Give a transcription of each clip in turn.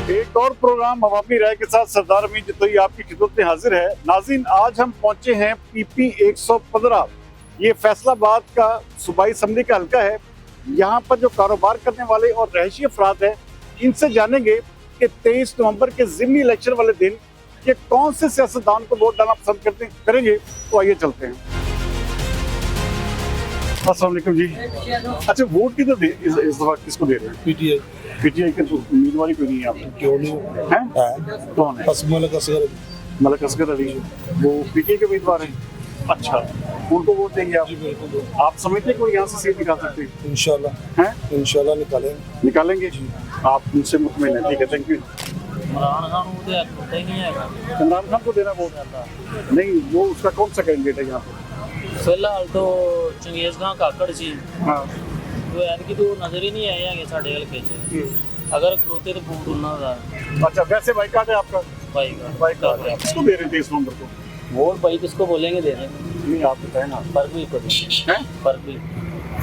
एक और प्रोग्राम अवामी राय के साथ सरदार अमीन जतोई आपकी खिदमत में हाजिर है। नाज़रीन, आज हम पहुंचे हैं पीपी 115। ये फैसलाबाद का सूबाई असम्बली का हल्का है। यहाँ पर जो कारोबार करने वाले और रहायशी अफराद हैं, इनसे जानेंगे कि 23 नवंबर के ज़िमनी इलेक्शन वाले दिन ये कौन से सियासतदान को वोट डालना पसंद करेंगे। तो आइए चलते हैं। अस्सलाम वालेकुम जी। अच्छा, वोट किधर दे इस दफा किसको दे रहे हैं? पीटीआई के तो उम्मीदवार ही कोई नहीं है आप। क्यों नहीं है? कौन है? मलक असगर अली, वो पीटीआई के उम्मीदवार हैं। अच्छा, उनको वोट देंगे आप? आप समझते हैं कोई यहाँ से सीट निकाल सकते हैं? इंशाल्लाह हैं, इंशाल्लाह निकालेंगे जी। आप उनसे मुतमईन हैं? ठीक है, थैंक यू। इमरान खान को देना वोट? नहीं, वो उसका कौन सा कैंडिडेट है यहाँ पे? फिलहाल तो चंगेज खान काकड़ जी। हाँ, वो इनकी तो नजर ही नहीं आए हैं साढ़े हल्के से। अगर खलोते तो वोट उन्ना था। अच्छा, वैसे बाइकाट है आपका? बाइकाट है। किसको दे रहे थे इस नंबर को वोट? भाई किसको बोलेंगे देने? नहीं, आप बताएं ना। फर्क भी को हैं, फर्क भी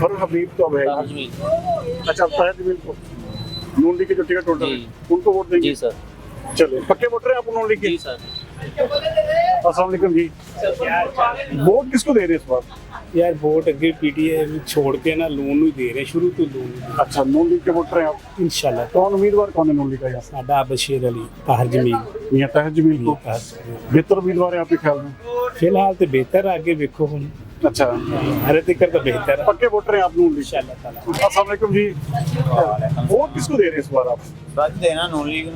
फरुख हबीब तो अब है। अच्छा, ताहिर जमील को, नून लीग के जो टिकट होल्डर हैं, उनको वोट देंगे? जी सर। चलिए, पक्के वोटर हैं आप नून लीग के? जी सर। अस्सलाम वालेकुम जी। वोट किसको दे रहे हैं इस बार? यार वोट अगे पीटीआई छोड़ के ना लोन ਨੂੰ ਦੇ ਰਹੇ शुरू ਤੋਂ लोन। अच्छा, नून लीग के वोटर हैं आप? इंशाल्लाह। कौन उम्मीदवार कौन है नून लीग का यहाँ? साडा बशीर अली, ताहिर जमील। मियां ताहिर जमील को बेहतर उम्मीदवार है आपके ख्याल में? फिलहाल तो बेहतर आगे देखो हम। अच्छा, हर तक तो बेहतर है। पक्के वोटर हैं आप नून लीग? इंशाल्लाह ताला। अस्सलाम वालेकुम जी। वोट किसको दे रहे हैं इस बार आप? बस देना नून लीग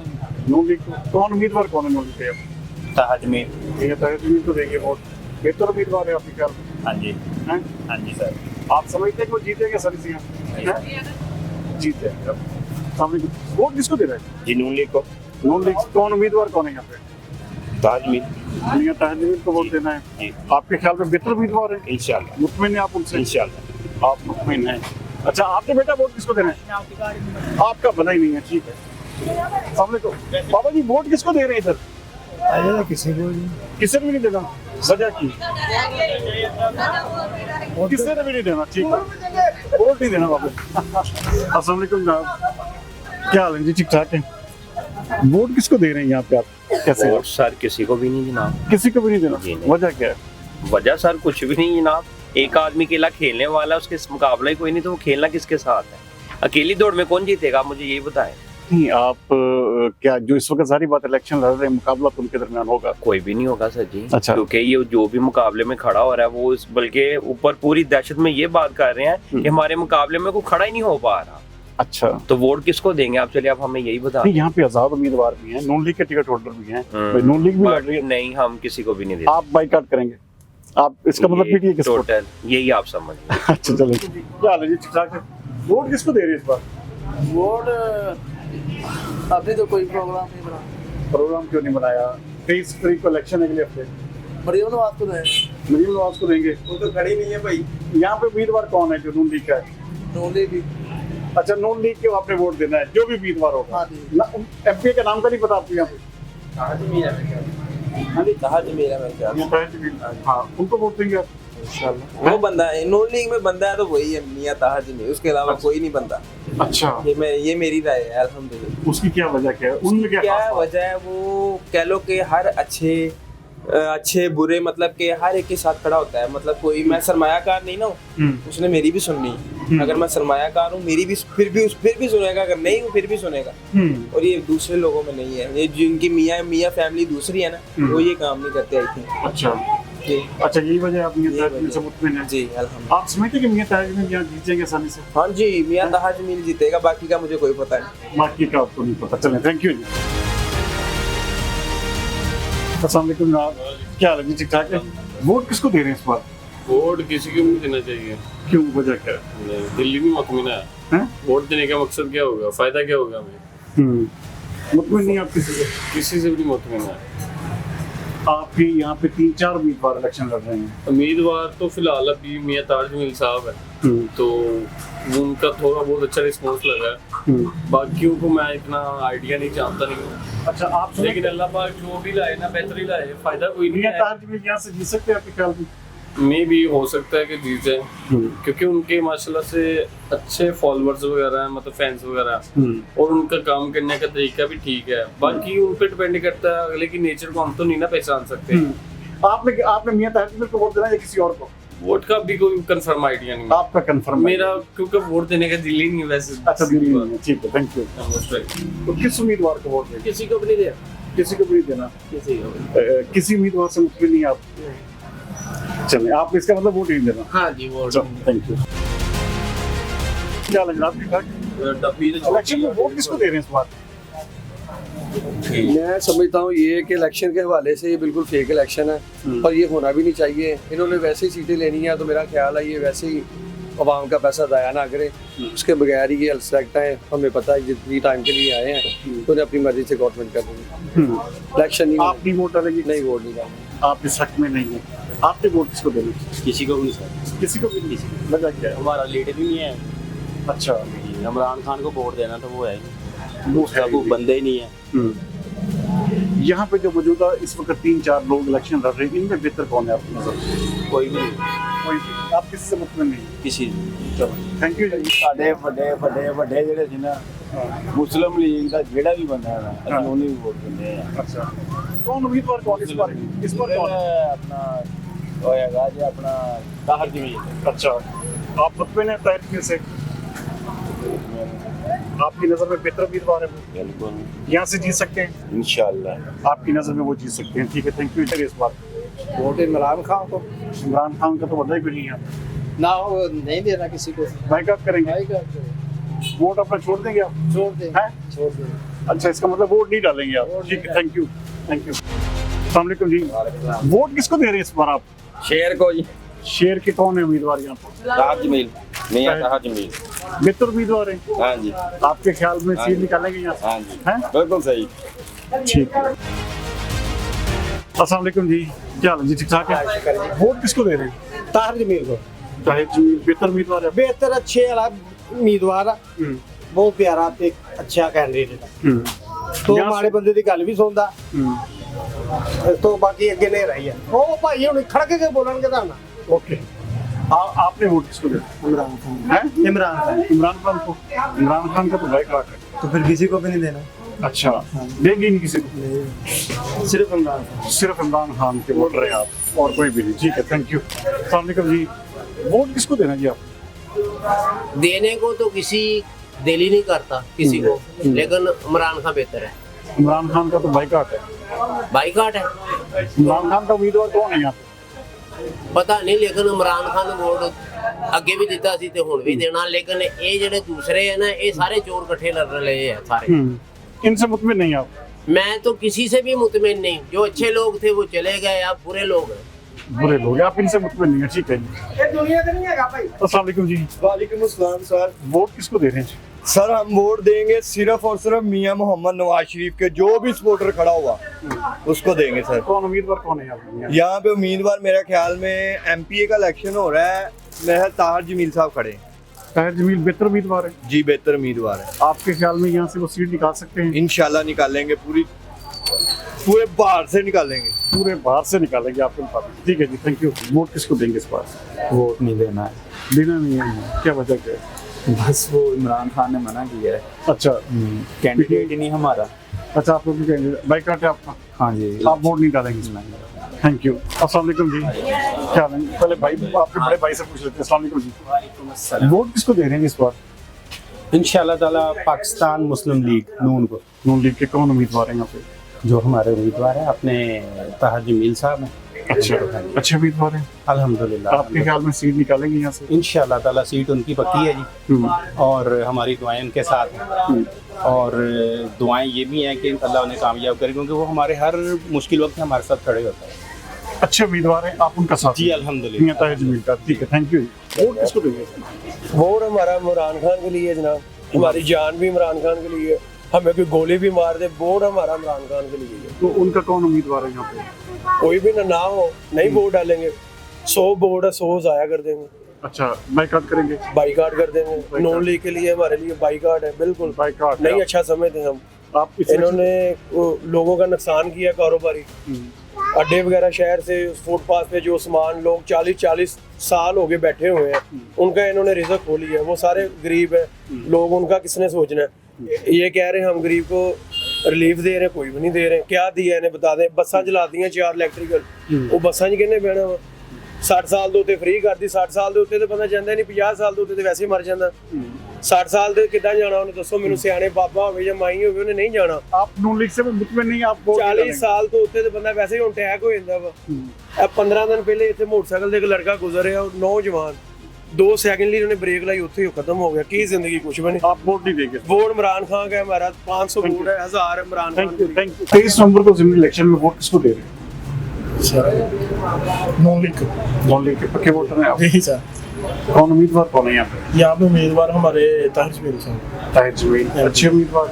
नून लीग को। कौन उम्मीदवार कौन है नून लीग के? ताहिर जमील। मियां ताहिर जमील को देंगे वोट। बेहतर उम्मीदवार है आपके ख्याल में? हाँ जी, हैं? हाँ जी सर। आप समझते हैं कि वो जीतेंगे सर इसी यहाँ? जीते वोट किसको दे रहे हैं? जी नून लीग को। नून लीग कौन उम्मीदवार कौन है यहाँ पे? ताहिर जमील। मियां ताहिर जमील को वोट देना है जी। आपके ख्याल में बेहतर उम्मीदवार है? इंशाल्लाह। मुतमिन है आप उनसे? इंशाल्लाह। आप मुतमिन हैं। अच्छा, आपने बेटा वोट किसको देना है? आपका बना ही नहीं है, ठीक है। अस्सलाम वालेकुम। बाबा जी, वोट किसको दे रहे हैं इधर? किसी को किसी ने भी नहीं देना? वजह की? किसी ने भी नहीं देना, ठीक है। वोट नहीं देना बाबू। अस्सलाम वालेकुम जनाब, क्या हाल है जी? ठीक ठाक है। वोट किसको दे रहे हैं यहाँ पे आप? कैसे? वोट सर किसी को भी नहीं जनाब। किसी को भी नहीं देना? जी नहीं। वजह क्या है? वजह सर कुछ भी नहीं जनाब। एक आदमी अकेला खेलने वाला है, उसके मुकाबला ही कोई नहीं, तो वो खेलना किसके साथ है? अकेली दौड़ में कौन जीतेगा, मुझे यही बताएं। नहीं, आप क्या जो इस वक्त सारी बात इलेक्शन लड़ रहे हैं, मुकाबला तो उनके दरमियान होगा? कोई भी नहीं होगा सर जी। अच्छा। क्योंकि ये जो भी मुकाबले में खड़ा हो रहा है वो बल्कि ऊपर पूरी दहशत में ये बात कर रहे हैं कि हमारे मुकाबले में कोई खड़ा ही नहीं हो पा रहा। अच्छा, तो वोट किसको देंगे आप? चलिए आप हमें यही बता। यहाँ पे आजाद उम्मीदवार भी हैं, नून लीग के टिकट होल्डर भी हैं, नून लीग भी लड़ रही है। नहीं, हम किसी को भी नहीं देते। आप बाइकाट करेंगे? आप इसका मतलब पीटीआई के सपोर्ट? टोटल यही आप समझ लीजिए। अच्छा, चलो। क्या हाल है जी? ठीक ठाक है। वोट किसको दे रहे हैं इस बार? वोट अभी तो कोई प्रोग्राम नहीं बना। प्रोग्राम क्यों नहीं बनाया? 23 तारीख को इलेक्शन है अगले हफ्ते। मरियम नवाज को दें। मरीम नवाज को देंगे? वो तो खड़ी नहीं है भाई। यहाँ पे उम्मीदवार कौन है जो नून लीग का है? नून लीग भी। अच्छा, नून लीग के आपने वोट देना है, जो भी उम्मीदवार होगा। हाँ जी। एमपी का नाम का नहीं पता आपको यहाँ पे? ताहिर जमील है मेरे ख्याल। हाँ जी, ताहिर जमील है मेरे ख्याल। मियां ताहिर जमील। हाँ, उनको वोट देंगे आप? वो बंदा है नून लीग में, बंदा है तो वही है मियां ताहिर जमील, उसके अलावा कोई नहीं बनता। अच्छा, ये मेरी राय है अल्हम्दुलिल्लाह। उसकी क्या वजह क्या है? उनमें क्या क्या खास बात? वजह है? वो कह लो कि हर अच्छे बुरे मतलब के हर एक के साथ खड़ा होता है। मतलब कोई मैं सरमायाकार नहीं ना हूँ, उसने मेरी भी सुननी। अगर मैं सरमायाकार हूँ मेरी भी फिर भी सुनेगा, अगर नहीं हूँ फिर भी सुनेगा। और ये दूसरे लोगों में नहीं है। ये जिनकी मियाँ फैमिली दूसरी है ना, वो ये काम नहीं करते आई थिंक। अच्छा जी। अच्छा, यही वजह है आप मियां ताहिर जमील से मुतमिन हैं? जी अल्हम्दुलिल्लाह। आप समझते हैं कि मियां ताहिर जमील यहाँ जीतेंगे आसानी से? हाँ जी, मियां ताहिर जमील जीतेगा, बाकी का मुझे कोई पता नहीं। बाकी का आपको नहीं पता। चलें, थैंक यू जी। अस्सलाम वालेकुम जनाब, क्या हाल है जी? ठीक ठाक है। वोट किसको दे रहे हैं इस बार? वोट किसी को नहीं देना चाहिए। क्यों, वजह क्या है? नहीं, दिल्ली भी मुतमिन है। हैं? वोट देने का मकसद क्या होगा, फायदा क्या होगा हमें? मुतमिन नहीं आप किसी से? किसी से भी नहीं मुतमिन है। आपके यहाँ पे 3-4 उम्मीदवार इलेक्शन लड़ रहे हैं। उम्मीदवार तो फिलहाल अभी मियां ताहिर जमील साहब है, तो उनका थोड़ा बहुत अच्छा रिस्पॉन्स लगा है। बाकियों को मैं इतना आइडिया नहीं जानता नहीं हूँ। अच्छा, आप लेकिन अल्लाह पाक जो भी लाए ना बेहतर ही लाए, फायदा कोई नहीं मियां है। ताहिर जमील यहाँ से जीत सकते हैं आपके ख्याल में? मे भी हो सकता है कि जीत जाए, क्योंकि उनके माशाल्लाह से अच्छे फॉलोअर्स वगैरह हैं, मतलब फैंस वगैरह, और उनका काम करने का तरीका भी ठीक है। बाकी उन पे डिपेंड करता है, अगले की नेचर को हम तो नहीं ना पहचान सकते। आपने मियां ताहिर जमील को वोट देना या किसी और को? वोट का भी कोई कंफर्म आइडिया नहीं। आपका कंफर्म? मेरा क्योंकि वोट देने का दिल ही नहीं वैसे। अच्छा, दिल्ली में, ठीक है, थैंक यू। तो किस उम्मीदवार को वोट देंगे? किसी को भी नहीं दिया, किसी को भी नहीं देना? किसी को किसी उम्मीदवार से मुतमिन नहीं आप? चलिए, आप इसका मतलब वोट नहीं देना? हाँ जी, वोट। Thank you. क्या लग रहा है ठीक ठाक? इलेक्शन में वोट किसको दे रहे हैं इस बार? मैं समझता हूँ ये कि इलेक्शन के हवाले से ये बिल्कुल फेक इलेक्शन है और ये होना भी नहीं चाहिए। इन्होंने वैसे ही सीटें लेनी है, तो मेरा ख्याल है ये वैसे ही अवाम का पैसा ज़ाया ना करें, उसके बगैर ही ये अलसेक्ट हैं। हमें पता है जितनी टाइम के लिए आए हैं तो उन्हें अपनी मर्जी से गवर्नमेंट कर देंगे। इलेक्शन नहीं, आप नहीं वोट डालेंगे? नहीं, वोट नहीं डालेंगे। आप इस हक में नहीं है। आपने वोट किसको देना? किसी को भी नहीं सर, किसी को भी नहीं? लगा क्या है? हमारा लीडर भी नहीं है। अच्छा, इमरान खान को वोट देना तो वो है वो है वो बंदे ही नहीं है। यहाँ पे जो मौजूदा इस वक्त 3-4 लोग इलेक्शन लड़ रहे हैं, इनमें बेहतर कौन है आपकी नजर में? कोई भी नहीं, कोई भी? आप किसी से मुतमिन नहीं? किसी चलो, थैंक यू जी। ਸਾਡੇ ਵੱਡੇ ਜਿਹੜੇ ਸੀ ਨਾ ਮੁਸਲਿਮ ਲੀਗ ਦਾ ਜਿਹੜਾ ਵੀ ਬੰਦਾ ਹੈ ਨਾ ਅਸੀਂ ਉਹਨੂੰ ਵੀ ਵੋਟ ਦਿੰਦੇ ਆ। अच्छा, कौन उम्मीदवार कौन इस बार कौन? ਆਪਣਾ ਹੋਏਗਾ ਜੀ ਆਪਣਾ ਤਾਹਰ ਜਮੀਲ। अच्छा, आप मुतमिन हैं ताहिर जमील से? आपकी नजर में बेहतर उम्मीदवार है वो? बिल्कुल, यहाँ से जीत सकते हैं इंशाल्लाह। आपकी नजर में वो जीत सकते हैं, ठीक है, थैंक यू। इस बार वोट इमरान खान को। इमरान खान का तो बदला ही कोई नहीं है, ना वो नहीं देना किसी को, बाइकआउट करेंगे, वोट अपना छोड़ देंगे आप? छोड़ दे, हैं? छोड़ दे। अच्छा, इसका मतलब वोट नहीं डालेंगे आप, ठीक है, थैंक यू, थैंक यू। अस्सलाम वालेकुम जी, वोट किसको दे रहे हैं इस बार आप? शेर को जी, शेर के कौन है उम्मीदवार यहाँ पर? ताहर जमील, मियां ताहर जमील। बेहतर उम्मीदवार है? हाँ जी, आपके ख्याल में सीट निकालेंगे यहाँ से? हाँ जी, हैं? बिल्कुल सही। ठीक है। अस्सलाम वालेकुम जी, क्या हाल है जी, ठीक ठाक है? वोट किसको दे रहे हैं? ताहर जमील को। ताहिर जमील बेहतर उम्मीदवार है? बेहतर अच्छे उम्मीदवार बहुत प्यारा ते अच्छा कैंडिडेट है, तो यहाँ हमारे बंदे दी गल भी सुनदा, तो बाकी अगे नहीं रही है वो भाई हुन खड़क के बोलणगे ताना। ओके, आपने वोट किसको दिया? इमरान खान हैं? इमरान खान इमरान खान को? इमरान खान का तो बाइकआउट है। तो फिर किसी को भी नहीं देना, अच्छा, देंगे नहीं किसी को? सिर्फ इमरान खान। सिर्फ इमरान खान के वोट रहे आप और कोई भी नहीं, ठीक है, थैंक यू। अस्सलाम वालेकुम जी, वोट किसको देना जी आप? देने को तो किसी दिल ही नहीं करता किसी को, लेकिन इमरान खान बेहतर है। इमरान खान का तो बाइकआउट है। बाइकआउट है, इमरान खान का उम्मीदवार कौन है यहाँ पे? पता नहीं, लेकिन इमरान खान ਨੂੰ ਵੋਟ ਅੱਗੇ ਵੀ ਦਿੱਤਾ ਸੀ ਤੇ ਹੁਣ ਵੀ ਦੇਣਾ, लेकिन ਇਹ ਜਿਹੜੇ ਦੂਸਰੇ ਹੈ ਨਾ ਇਹ ਸਾਰੇ ਚੋਰ ਇਕੱਠੇ ਲੜ ਰਹੇ हैं सारे। इनसे मुतमिन नहीं आप? मैं तो किसी से भी मुतमिन नहीं, जो अच्छे लोग थे वो चले गए, अब बुरे लोग हैं। बुरे लोग हैं, आप इनसे मुतमिन नहीं है, ठीक है जी। ये दुनिया तो नहीं है भाई। अस्सलाम वालेकुम जी, वालेकुम अस्सलाम सर। वोट किसको दे रहे हैं जी? सर हम वोट देंगे सिर्फ और सिर्फ मियां मोहम्मद नवाज शरीफ के, जो भी सपोर्टर खड़ा हुआ उसको देंगे सर। कौन उम्मीदवार कौन है यहाँ पे? यहाँ पे उम्मीदवार मेरे ख्याल में एमपीए का इलेक्शन हो रहा है, मेरा ताहर जमील साहब खड़े हैं। ताहिर जमील बेहतर उम्मीदवार है? जी बेहतर उम्मीदवार है। आपके ख्याल में यहाँ से वो सीट निकाल सकते हैं? इंशाल्लाह निकालेंगे, पूरे बाहर से निकालेंगे। पूरे बाहर से निकालेंगे आपके मुताबिक, ठीक है जी, थैंक यू। वोट किसको देंगे इस बार? वोट नहीं देना है, देना नहीं है, क्या वजह क्या है? बस वो इमरान खान ने मना किया है। अच्छा, कैंडिडेट ही नहीं हमारा। अच्छा, आप लोग बाइकआउट है आपका? हाँ जी, आप वोट नहीं डालेंगे इसमें, थैंक यू। अस्सलाम वालेकुम जी, क्या हाल है? पहले भाई आपके बड़े भाई से पूछ लेते हैं। अस्सलाम वालेकुम जी, वोट किसको दे रहे हैं इस बार? इंशाल्लाह ताला पाकिस्तान मुस्लिम लीग नून को। नून लीग के कौन उम्मीदवार हैं यहाँ पे? जो हमारे उम्मीदवार है अपने ताहर जमील साहब हैं। अच्छा, अच्छे उम्मीदवार हैं अल्हम्दुलिल्लाह। आपके ख्याल में सीट निकालेंगे यहाँ से? इंशाल्लाह ताला सीट उनकी पक्की है जी, और हमारी दुआएं उनके साथ हैं, और दुआएं ये भी हैं कि अल्लाह उन्हें कामयाब करे, क्योंकि वो हमारे हर मुश्किल वक्त में हमारे साथ खड़े होते हैं। अच्छे उम्मीदवार हैं, आप उनका साथ? जी अल्हम्दुलिल्लाह। ताहिर जमील का, ठीक है, थैंक यू। वोट किसको देंगे? वोट हमारा इमरान खान के लिए जनाब, हमारी जान भी इमरान खान के लिए, हमें कोई गोली भी मार दे, वोट हमारा इमरान खान के लिए। तो उनका कौन उम्मीदवार है यहाँ पे? कोई भी ना हो, नहीं वोट डालेंगे, 100 वोट है 100 जाया कर देंगे। अच्छा, बाइकआउट करेंगे? बाइकआउट कर देंगे, नॉन लीग के लिए हमारे लिए बाइकआउट है, बिल्कुल बाइकआउट नहीं अच्छा समझते हम। आप इन्होंने लोगों का नुकसान किया कारोबारी, अड्डे वगैरह शहर से फुटपाथ पे जो सामान लोग 40-40 साल हो गए बैठे हुए हैं, उनका इन्होंने रिज़्क खोली है। वो सारे गरीब हैं लोग, उनका किसने सोचना है। ये कह रहे हैं हम गरीब को रिलीफ दे रहे हैं, कोई भी नहीं दे रहे। क्या दिया इन्हें बता दें। बसा चला दी 4 इलैक्ट्रिकल, वो बसा च किन्ने बहना वा। 60 साल ਦੇ ਉੱਤੇ ਫ੍ਰੀ ਕਰਦੀ। 60 ਸਾਲ ਦੇ ਉੱਤੇ ਤੇ ਬੰਦਾ ਜਾਂਦਾ ਨਹੀਂ, 50 ਸਾਲ ਦੇ ਉੱਤੇ ਤੇ ਵੈਸੇ ਹੀ ਮਰ ਜਾਂਦਾ। 60 ਸਾਲ ਦੇ ਕਿੱਦਾਂ ਜਾਣਾ ਉਹਨੇ, ਦੱਸੋ ਮੈਨੂੰ। ਸਿਆਣੇ ਬਾਬਾ ਹੋਵੇ ਜਾਂ ਮਾਈ ਹੋਵੇ, ਉਹਨੇ ਨਹੀਂ ਜਾਣਾ। आप नून लीग से मुतमिन नहीं, आप 40 ਸਾਲ ਤੋਂ ਉੱਤੇ ਤੇ ਬੰਦਾ ਵੈਸੇ ਹੀ ਹੁਣ ਅਟੈਕ ਹੋ ਜਾਂਦਾ ਵਾ। ਇਹ 15 ਦਿਨ ਪਹਿਲੇ ਇੱਥੇ ਮੋਟਰਸਾਈਕਲ ਤੇ ਇੱਕ ਲੜਕਾ ਗੁਜ਼ਰਿਆ, ਉਹ ਨੌਜਵਾਨ 2 ਸੈਕਿੰਡ ਲਈ ਉਹਨੇ ਬ੍ਰੇਕ ਲਾਈ, ਉੱਥੇ ਹੀ ਖਤਮ ਹੋ ਗਿਆ। ਕੀ ਜ਼ਿੰਦਗੀ कुछ भी नहीं। आप वोट नहीं देंगे। वोट इमरान खान का है हमारा, 500 वोट है, 1000 Imran Khan. Thank you, thank you. 23 नवंबर को जिमनी इलेक्शन में वोट किसको दे रहे हैं? नॉन लीग नॉन लीग के पक्के वोटर हैं आप? यही सर। कौन उम्मीदवार कौन है यहाँ पे? यहाँ पे उम्मीदवार हमारे ताहिर जमील साहब। ताहिर जमील अच्छे उम्मीदवार,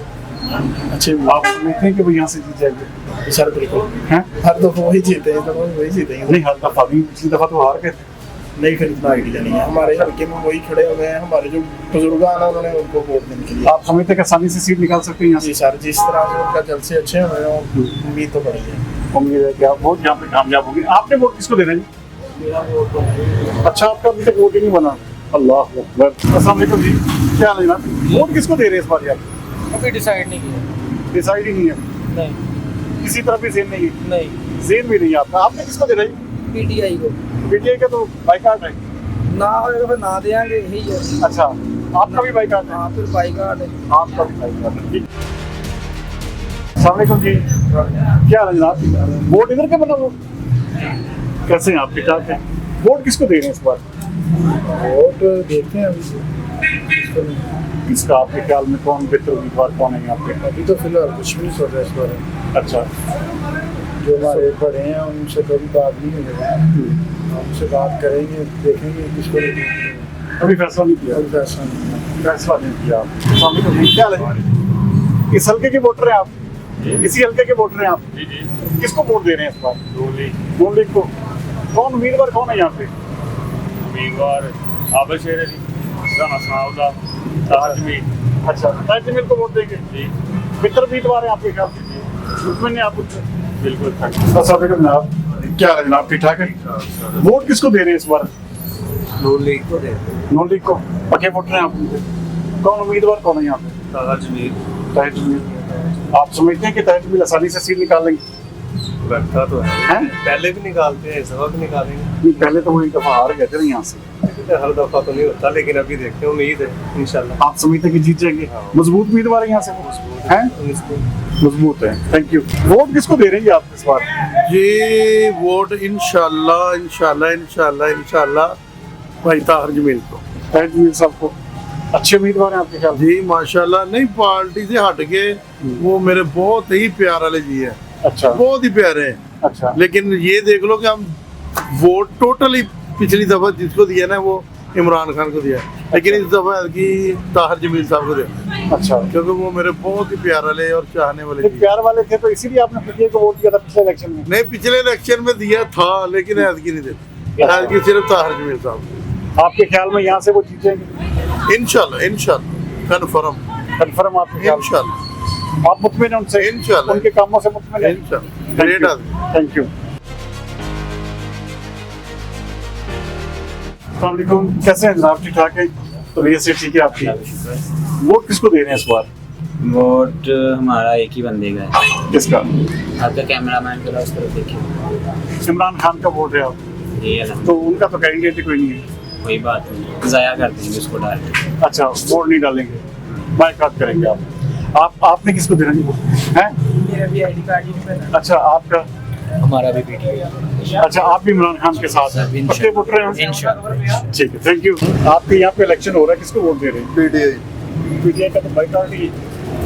अच्छे। आप समझते हैं कि वो यहाँ से जीत जाएंगे? सर बिल्कुल हैं? हर दफा वही जीते हैं, तो वही जीतेंगे। नहीं, हर दफा नहीं, पिछली दफा तो हार गए थे। नहीं, फिर इतना आइडिया नहीं है। हमारे हल्के में वही खड़े हुए हैं, हमारे जो बुजुर्ग आना उन्होंने उनको वोट देने के लिए। आप समझते हैं कि आसानी से सीट निकाल सकते हैं यहाँ से? जी सर, जिस तरह से उनका जल्द से अच्छे हुए हैं, उम्मीद तो बड़ी है। उम्मीद है कि आप वोट यहाँ पे कामयाब होंगे। आपने वोट किसको देना जी? मेरा वोट तो नहीं। अच्छा, आपका अभी तक वोट ही नहीं बना। अल्लाह अकबर। अस्सलाम वालेकुम जी, क्या हाल है जनाब? वोट किसको दे रहे हैं इस बार आप? अभी डिसाइड नहीं किया। डिसाइड ही नहीं है? नहीं किसी तरफ भी ज़ेन नहीं है? नहीं, ज़ेन भी नहीं है आपका। आपने किसको देना जी? पीटीआई को। पीटीआई का तो बाइकाट है। ना होगा फिर ना देंगे, यही है। अच्छा, आपका भी बाइकाट है? हाँ, फिर बाइकाट है। आपका भी बाइकाट है। ठीक। अस्सलाम वालेकुम जी, क्या हाल है जनाब? वोट इधर के मतलब कैसे हैं आप? ठीक ठाक हैं। वोट किसको दे रहे हैं इस बार? वोट देखते हैं अभी। किसका आपके ख्याल में कौन बेहतर उम्मीदवार कौन है यहाँ पे? अभी तो फिलहाल कुछ भी नहीं सोच रहा इस बारे में। अच्छा, जो हमारे बड़े हैं उनसे कभी बात नहीं हुई, उनसे बात करेंगे, देखेंगे किसको देखेंगे। अभी फैसला नहीं किया? कोई फैसला नहीं है। फैसला नहीं किया आप। अस्सलाम वालेकुम जी, क्या हाल है? इस हल्के के वोटर हैं आप? इसी हल्के के वोटर हैं आप? जी जी। किसको वोट दे रहे हैं इस बार? नून लीग को। कौन उम्मीदवार कौन है यहाँ पे? उम्मीदवार आबिद शेर अली, राना साहब, ताहिर जमील। अच्छा, ताहिर जमील को वोट देंगे जी। बेहतर उम्मीदवार है आपके ख्याल से? मुतमिन है आप उनसे? बिल्कुल। अस्सलाम वालेकुम जनाब, क्या हाल है जनाब? ठीक ठाक है। वोट किसको दे रहे हैं इस बार? नून लीग को दे रहे हैं। नून लीग को पक्के वोटर हैं आप उनसे? कौन उम्मीदवार कौन है यहाँ पे? ताहिर जमील। ताहिर जमील। आप समझते हैं कि ताहिर जमील आसानी से सीट निकाल लेंगे? लगता तो है, हैं? पहले भी निकालते हैं, इस दफा भी निकालेंगे। नहीं, पहले तो वो एक दफा हार गए थे ना यहाँ से। हर दफा तो नहीं होता, लेकिन अभी देखते हैं, उम्मीद है इंशाल्लाह। आप समझते हैं कि जीत जाएंगे? मजबूत उम्मीदवार है यहाँ से? हैं? मजबूत है। Thank you. वोट किसको दे रहे हैं आप इस बार? ये वोट इंशाल्लाह इंशाल्लाह इंशाल्लाह इंशाल्लाह भाई ताहिर जमील को। ताहिर जमील साहब को अच्छे उम्मीदवार हैं आपके ख्याल? जी माशाल्लाह। नहीं, पार्टी से हट के वो मेरे बहुत ही प्यार वाले जी है। अच्छा, बहुत ही प्यारे हैं। अच्छा। लेकिन ये देख लो कि हम वोट टोटली पिछली दफा जिसको दिया ना वो इमरान खान को दिया, लेकिन इस दफा की ताहिर जमील साहब को दिया। अच्छा, क्योंकि वो मेरे बहुत ही प्यार वाले और चाहने वाले जी। प्यार वाले थे तो इसीलिए आपने पीटीआई को वोट किया था पिछले इलेक्शन में? नहीं, पिछले इलेक्शन में दिया था, लेकिन ऐतकी नहीं दिया। ऐतकी सिर्फ ताहिर जमील साहब। आपके ख्याल में यहाँ से वो जीतेंगे? इंशाल्लाह इंशाल्लाह कन्फर्म। कन्फर्म आपके ख्याल में? इंशाल्लाह। आप मुतमिन हैं उनसे? इंशाल्लाह। उनके कामों से मुतमिन हैं? इंशाल्लाह। ग्रेट आदमी। Thank you. अस्सलाम वालेकुम, कैसे हैं जनाब? ठीक ठाक है? तो ये से ठीक है आपकी। वोट किसको दे रहे हैं इस बार? वोट हमारा एक ही बंदे का है। किसका? आपका कैमरामैन का, उस तरफ देखिए। इमरान खान का वोट है आप? ये है ना, तो उनका तो कैंडिडेट ही कोई नहीं है। कोई बात नहीं, ज़ाया कर देंगे उसको डाल के। अच्छा, वोट नहीं डालेंगे, बाइकाट करेंगे आप? आपने किसको देना है? मेरा भी आईडी कार्ड ही नहीं बना। अच्छा, आपका? हमारा भी पीटीआई। अच्छा, आप भी इमरान खान के साथ हैं? पक्के वोटर हैं? इंशाल्लाह। ठीक है, थैंक यू। आपके यहाँ पे इलेक्शन हो रहा है, किसको वोट दे रहे हैं? पीटीआई। पीटीआई का तो बाइकाट ही।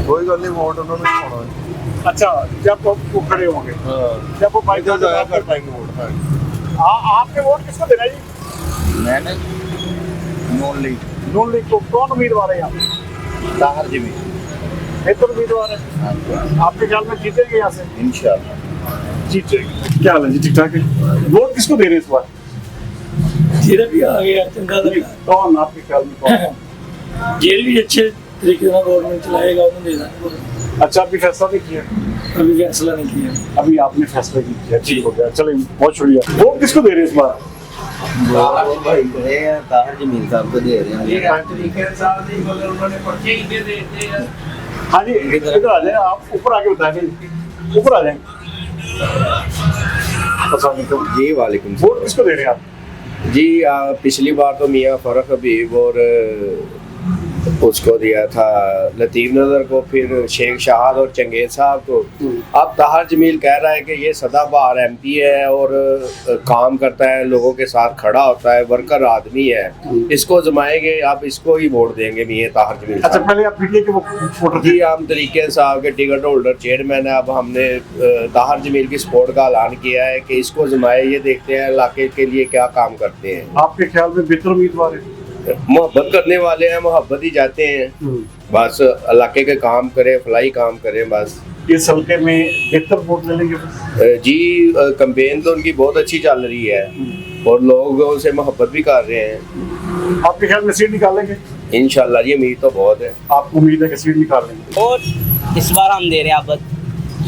कोई गल नहीं, वोट उन्होंने होना है। अच्छा, जब वो खड़े होंगे, जब वो बाइकाट जाया कर पाएंगे वोट। आपके वोट किसको देना है जी? मैंने नॉन लीग। नून लीग को। कौन उम्मीदवार है यहाँ पे? ताहिर जमील। बेहतर उम्मीदवार है आपके ख्याल में? जीतेंगे यहाँ से? इंशाल्लाह जीतेंगे। क्या हाल है जी? ठीक ठाक है। वोट किसको दे रहे हैं इस बार? जेल भी आ गया, चंगा लगा। कौन आपके ख्याल में कौन? जेल भी अच्छे तरीके से गवर्नमेंट चलाएगा, उन्हें देना। अच्छा, अभी फैसला नहीं किया? अभी फैसला नहीं किया। अभी आपने फैसला किया, ठीक हो गया, चले बहुत शुक्रिया। वोट किसको दे रहे हैं इस बार? ताहिर जमील साहब को दे रहे हैं। हाँ जी, इधर आ जाए, आप ऊपर आके बताएं, ऊपर आ जाए। जी वालेकुम। वोट किसको दे रहे हैं आप? जी पिछली बार तो मियाँ फरख हबीब और उसको दिया था लतीफ़ नज़र को, फिर शेख शाहद और चंगेज़ साहब को। अब ताहिर जमील कह रहा है कि ये सदाबहार एमपी है और काम करता है, लोगों के साथ खड़ा होता है, वर्कर आदमी है, इसको जमाएंगे, आप इसको ही वोट देंगे मियाँ ताहिर जमील। अच्छा, पहले आप पीटीआई के वोटर? जी, हम तरीके साहब के टिकट होल्डर चेयरमैन है। अब हमने ताहिर जमील की सपोर्ट का ऐलान किया है कि इसको जमाए, ये देखते हैं इलाके के लिए क्या काम करते हैं। आपके ख्याल में बेहतर उम्मीदवार है? मोहब्बत करने वाले हैं, मोहब्बत ही जाते हैं, बस इलाके के काम करें, फलाई काम करें बस। इस हल्के में बेहतर वोट ले लेंगे? जी, कैंपेन तो उनकी बहुत अच्छी चल रही है और लोगों से मोहब्बत भी कर रहे हैं। आपके ख्याल में सीट निकालेंगे? इंशाल्लाह, ये उम्मीद तो बहुत है। आपको उम्मीद है कि सीट निकाल लेंगे? और इस बार हम दे रहे हैं आप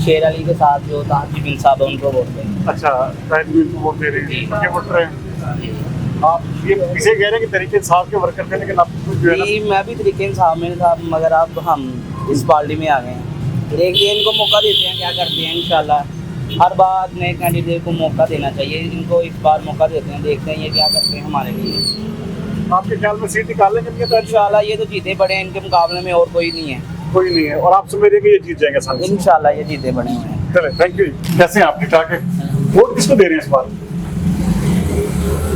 शेर अली के साथ जो ताहिर जमील साहब है उनको वोट देंगे। अच्छा, ताहिर जमील को वोट दे रहे हैं, क्या वोट रहे हैं आप? ये किसे कह रहे हैं कि तरीके इंसाफ के वर्कर थे, लेकिन आप जो है ना? मैं भी तरीके इंसाफ में था, मगर अब हम इस पार्टी में आ गए हैं। देखिए, इनको मौका देते हैं, क्या करते हैं। इंशाल्लाह हर बार नए कैंडिडेट को मौका देना चाहिए, इनको इस बार मौका देते हैं, देखते हैं ये क्या करते हैं हमारे लिए। आपके ख्याल में सीट निकालेंगे? तो इंशाल्लाह ये तो जीते पड़े हैं, इनके मुकाबले में और कोई नहीं है। कोई नहीं है, और आप समझ रहे हैं कि ये जीत जाएंगे? इंशाल्लाह ये जीते पड़े हैं। चले, थैंक यू। कैसे हैं आप? ठीक ठाक है। वोट किसको दे रहे हैं इस बार?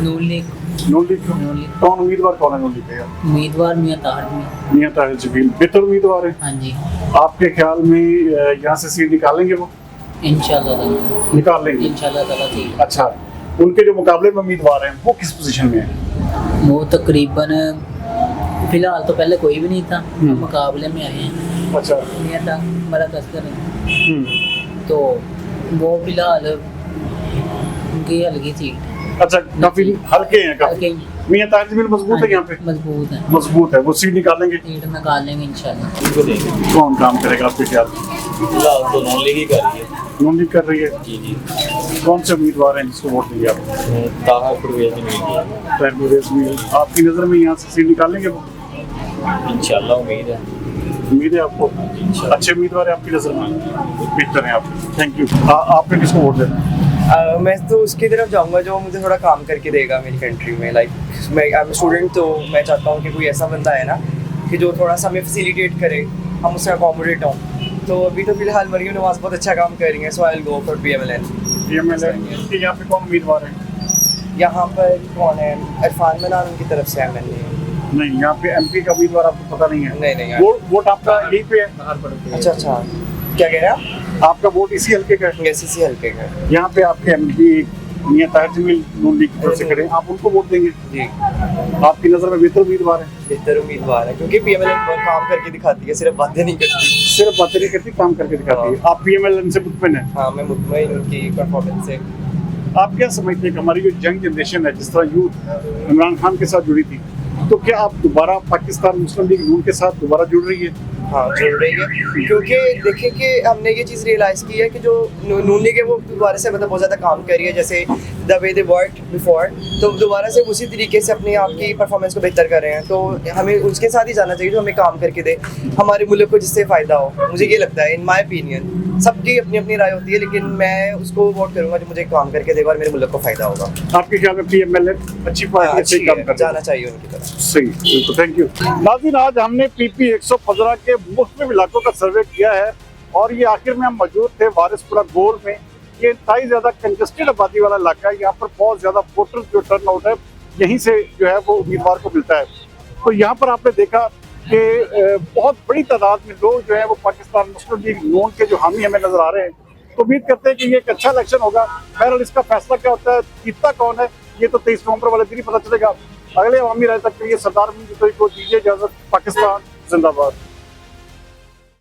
नून लीग। नून लीग को? कौन उम्मीदवार कौन है नून लीग का? उम्मीदवार मियाँ ताहिर जमील। मियाँ ताहिर जमील बेहतर उम्मीदवार है? हाँ जी। आपके ख्याल में यहाँ से सीट निकालेंगे वो? इंशाल्लाह निकाल लेंगे इंशाल्लाह ताला जी। अच्छा, उनके जो मुकाबले में उम्मीदवार हैं वो किस पोजीशन में है? वो तकरीबन फिलहाल तो पहले कोई भी नहीं था, मुकाबले में आए हैं। अच्छा। मियाँ ताहिर असगर हैं, तो वो फिलहाल उनकी हल्की सीट। अच्छा, काफी हल्के हैं काफी। मियाँ ताहिर जमील मजबूत है यहाँ पे? मजबूत है। मजबूत है, वो सीट निकालेंगे? सीट निकाल लेंगे इंशाल्लाह। कौन काम करेगा आपके ख्याल में? फिलहाल तो नून लीग ही कर रही है। नून लीग कर रही है? जी जी। कौन से उम्मीदवार हैं जिसको वोट देंगे आप? ताहिर परवेज जमील। आपकी नजर में यहाँ से सीट निकालेंगे वो? इंशाल्लाह उम्मीद है। उम्मीद है आपको? अच्छे उम्मीदवार है आपकी नजर में, बेहतर है आप? Thank you. आपने किसको वोट देना है? मैं तो उसकी तरफ जाऊंगा जो मुझे थोड़ा काम करके देगा मेरी कंट्री में। लाइक मैं आई एम स्टूडेंट, तो मैं चाहता हूँ कि कोई ऐसा बंदा है ना कि जो थोड़ा सा हमें फैसिलिटेट करे, हम उससे अकोमोडेट हों। तो अभी तो फिलहाल मरियम नवाज बहुत अच्छा काम कर रही है, so I will go for PMLN। PMLN यहाँ पे कौन उम्मीदवार है? यहाँ पर कौन है? इरफान मनान उनकी तरफ से MLA। नहीं, यहाँ पे MP का उम्मीदवार आपको पता नहीं है? नहीं। वोट आपका यहीं पे है? अच्छा, क्या कह रहे हैं आप? आपका वोट इसी हल्के का है? इसी हल्के का। यहाँ पे आपके MP मियाँ ताहिर जमील नून लीग की तरफ से खड़े, आप उनको वोट देंगे? जी। आपकी नजर में बेहतर उम्मीदवार है? बेहतर उम्मीदवार है, क्योंकि PMLN काम करके दिखाती है, सिर्फ बातें नहीं करती। सिर्फ बातें नहीं करती, काम करके दिखाती है। आप PMLN से मुतमईन है? हाँ, मैं मुतमईन उनकी परफॉर्मेंस से। आप क्या समझते हैं कि हमारी जो यंग जनरेशन है, जिस तरह यूथ इमरान खान के साथ जुड़ी थी, तो क्या आप दोबारा पाकिस्तान मुस्लिम लीग नून के साथ दोबारा जुड़ रही है? हाँ, जुड़ रही है, क्योंकि देखिए कि हमने ये चीज़ रियलाइज़ की है कि जो नून लीग है वो दोबारा से मतलब बहुत ज़्यादा काम कर रही है, जैसे the way they worked before, तो दोबारा से उसी तरीके से अपने आप की परफॉर्मेंस को बेहतर कर रहे हैं। तो हमें उसके साथ ही जाना चाहिए जो हमें काम करके दे हमारे मुल्क को, जिससे फ़ायदा हो। मुझे ये लगता है, इन माई ओपिनियन, सबकी अपनी अपनी राय होती है, लेकिन मैं उसको वोट करूँगा जो मुझे काम करके देगा और मेरे मुल्क को फ़ायदा होगा। आपके ख्याल में PMLN अच्छी पार्टी, अच्छी काम कर जाना चाहिए उनकी तरफ? सही, बिल्कुल, थैंक यू। नाज़रीन, आज हमने PP 115 के मुख्तलिफ इलाकों का सर्वे किया है और ये आखिर में हम मौजूद थे वारिसपुरा गोल में। ये इंतहाई ज़्यादा कंजस्टेड आबादी वाला इलाका है, यहाँ पर बहुत ज़्यादा वोटर्स जो टर्न आउट है यहीं से जो है वो उम्मीदवार को मिलता है। तो यहाँ पर आपने देखा कि बहुत बड़ी तादाद में लोग जो है वो पाकिस्तान मुस्लिम लीग नून के जो हामी हमें नजर आ रहे हैं। तो उम्मीद करते हैं कि ये एक अच्छा इलेक्शन होगा। बहरहाल इसका फैसला क्या होता है, जीतता कौन है, ये तो 23 नवंबर वाले दिन ही पता चलेगा। अगले अवामी राय तक के लिए सरदार को दीजिए इजाजत। पाकिस्तान जिंदाबाद।